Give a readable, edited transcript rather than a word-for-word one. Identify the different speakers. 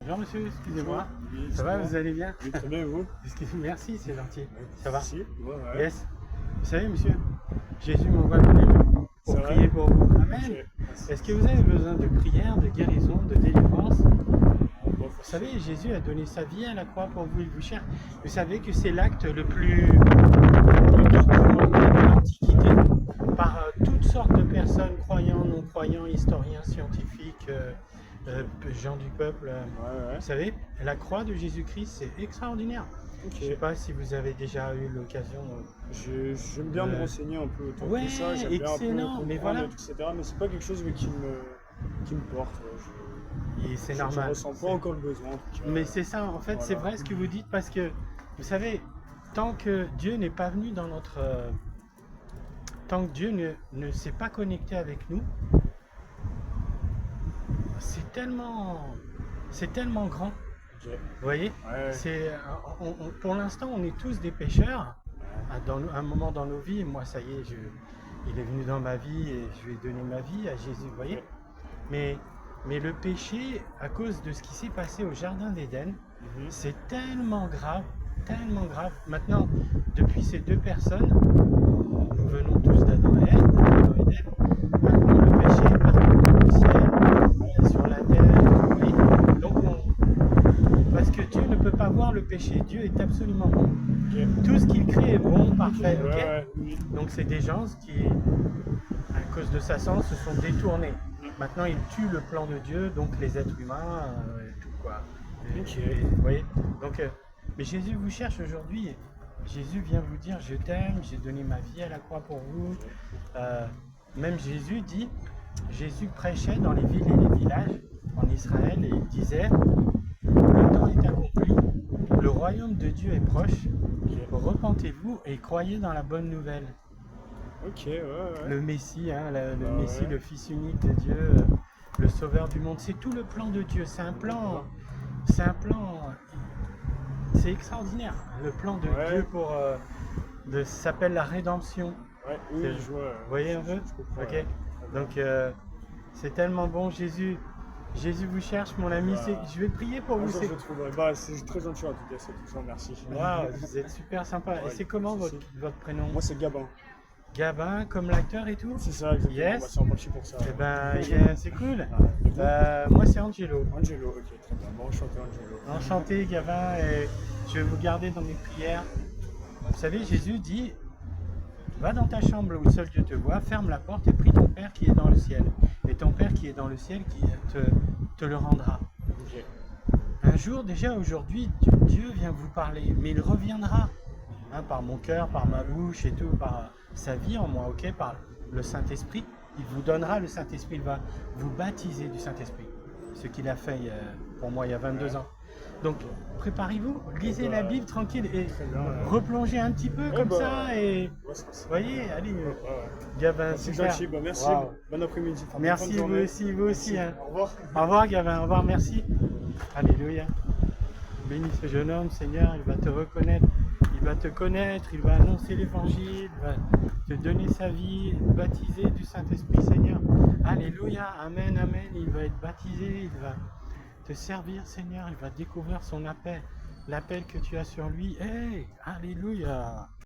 Speaker 1: Bonjour monsieur, excusez-moi.
Speaker 2: Oui,
Speaker 1: Ça va,
Speaker 2: bon.
Speaker 1: vous allez bien?
Speaker 2: Oui, très bien, et vous?
Speaker 1: Merci, c'est gentil. Ça va?
Speaker 2: Si, ouais.
Speaker 1: Yes. Vous savez monsieur, Jésus m'envoie le livre
Speaker 2: C'est
Speaker 1: pour
Speaker 2: vrai?
Speaker 1: prier pour vous. Amen.
Speaker 2: Ok, merci.
Speaker 1: Est-ce que vous avez besoin de prière, de guérison, de délivrance?
Speaker 2: Bon,
Speaker 1: Vous savez, Jésus a donné sa vie à la croix pour vous, il vous cherche. Vous savez que c'est l'acte le plus torturant de l'Antiquité par toutes sortes de personnes, croyants, non-croyants, historiens, scientifiques, gens du peuple.
Speaker 2: ouais.
Speaker 1: Vous savez, la croix de Jésus-Christ, c'est extraordinaire.
Speaker 2: Ok.
Speaker 1: Je ne sais pas si vous avez déjà eu l'occasion.
Speaker 2: J'aime bien me renseigner un peu autour
Speaker 1: Ouais,
Speaker 2: de ça, j'aime bien un peu
Speaker 1: excellent,
Speaker 2: comprendre,
Speaker 1: mais voilà.
Speaker 2: etc. Mais c'est pas quelque chose qui me porte.
Speaker 1: Et c'est
Speaker 2: Je
Speaker 1: normal.
Speaker 2: ressens pas encore le besoin, en tout cas.
Speaker 1: Mais c'est ça, en fait,
Speaker 2: Voilà.
Speaker 1: c'est vrai ce que vous dites parce que, vous savez, tant que Dieu n'est pas venu dans notre... tant que Dieu ne s'est pas connecté avec nous, c'est tellement grand.
Speaker 2: Ok.
Speaker 1: Vous voyez,
Speaker 2: Ouais.
Speaker 1: pour l'instant, on est tous des pécheurs. À un moment dans nos vies, moi, ça y est, il est venu dans ma vie et je lui ai donné ma vie à Jésus, vous voyez. Mais le péché, à cause de ce qui s'est passé au Jardin d'Éden, c'est tellement grave, tellement grave. Maintenant, depuis ces deux personnes, nous venons tous d'Adam et Ève. Maintenant, le péché est partout dans le ciel, sur la terre, vous voyez. Donc, parce que Dieu ne peut pas voir le péché. Dieu est absolument bon.
Speaker 2: Ok.
Speaker 1: Tout ce qu'il crée est bon, parfait, ok.
Speaker 2: Ouais, oui.
Speaker 1: Donc c'est des gens qui, à cause de sa sens, se sont détournés. Maintenant, ils tuent le plan de Dieu, donc les êtres humains, et tout quoi.
Speaker 2: Ok.
Speaker 1: Vous voyez. Donc, mais Jésus vous cherche aujourd'hui. Jésus vient vous dire, je t'aime, j'ai donné ma vie à la croix pour vous. Même Jésus prêchait dans les villes et les villages en Israël et il disait, le temps est accompli, le royaume de Dieu est proche, repentez-vous et croyez dans la bonne nouvelle.
Speaker 2: Ok, ouais.
Speaker 1: Le Messie, le
Speaker 2: Bah,
Speaker 1: Messie,
Speaker 2: ouais.
Speaker 1: le Fils unique de Dieu, le Sauveur du monde, c'est tout le plan de Dieu. C'est un plan, c'est extraordinaire. Le plan de
Speaker 2: Ouais.
Speaker 1: Dieu ça s'appelle la rédemption.
Speaker 2: Ouais, oui, je vois.
Speaker 1: Vous voyez un peu?
Speaker 2: Je comprends,
Speaker 1: Ok.
Speaker 2: ouais.
Speaker 1: Donc c'est tellement bon, Jésus. Jésus vous cherche, mon ami.
Speaker 2: Bah,
Speaker 1: Je vais prier pour
Speaker 2: Un
Speaker 1: vous.
Speaker 2: jour, je le trouverai. Bah, c'est très gentil en tout cas, c'est tout ça, merci.
Speaker 1: Waouh, vous êtes super sympa. Et
Speaker 2: Ouais,
Speaker 1: c'est comment
Speaker 2: si,
Speaker 1: votre prénom?
Speaker 2: Moi, c'est Gabin.
Speaker 1: Gabin, comme l'acteur et tout?
Speaker 2: C'est ça, exactement.
Speaker 1: Yes.
Speaker 2: Bah, c'est en partie pour ça.
Speaker 1: Eh ben, yeah, c'est cool.
Speaker 2: Et vous?
Speaker 1: Moi, c'est Angelo.
Speaker 2: Angelo, ok, très bien. Bon, enchanté, Angelo.
Speaker 1: Enchanté, Gabin, et je vais vous garder dans mes prières. Vous savez, Jésus dit, va dans ta chambre où seul Dieu te voit, ferme la porte et prie ton Père qui est dans le ciel. Et ton Père qui est dans le ciel qui te le rendra.
Speaker 2: Ok.
Speaker 1: Un jour, déjà aujourd'hui, Dieu vient vous parler, mais il reviendra par mon cœur, par ma bouche et tout, par sa vie en moi, ok, par le Saint-Esprit. Il vous donnera le Saint-Esprit, il va vous baptiser du Saint-Esprit. Ce qu'il a fait pour moi il y a 22 ans. Donc, préparez-vous, lisez la Bible tranquille et replongez un petit peu comme ça et vous voyez, allez, Gabin,
Speaker 2: C'est
Speaker 1: super.
Speaker 2: gentil, bah, merci.
Speaker 1: Wow.
Speaker 2: Bon après-midi. Enfin,
Speaker 1: Merci,
Speaker 2: bonne
Speaker 1: vous
Speaker 2: journée.
Speaker 1: aussi, vous aussi. Hein.
Speaker 2: Au revoir.
Speaker 1: Au revoir, Gabin, au revoir, merci. Alléluia. Bénis ce jeune homme, Seigneur, il va te reconnaître, il va te connaître, il va annoncer l'évangile, il va te donner sa vie, baptiser du Saint-Esprit, Seigneur. Alléluia, amen, amen, il va être baptisé, il va te servir, Seigneur, il va découvrir son appel, l'appel que tu as sur lui. Hey, alléluia.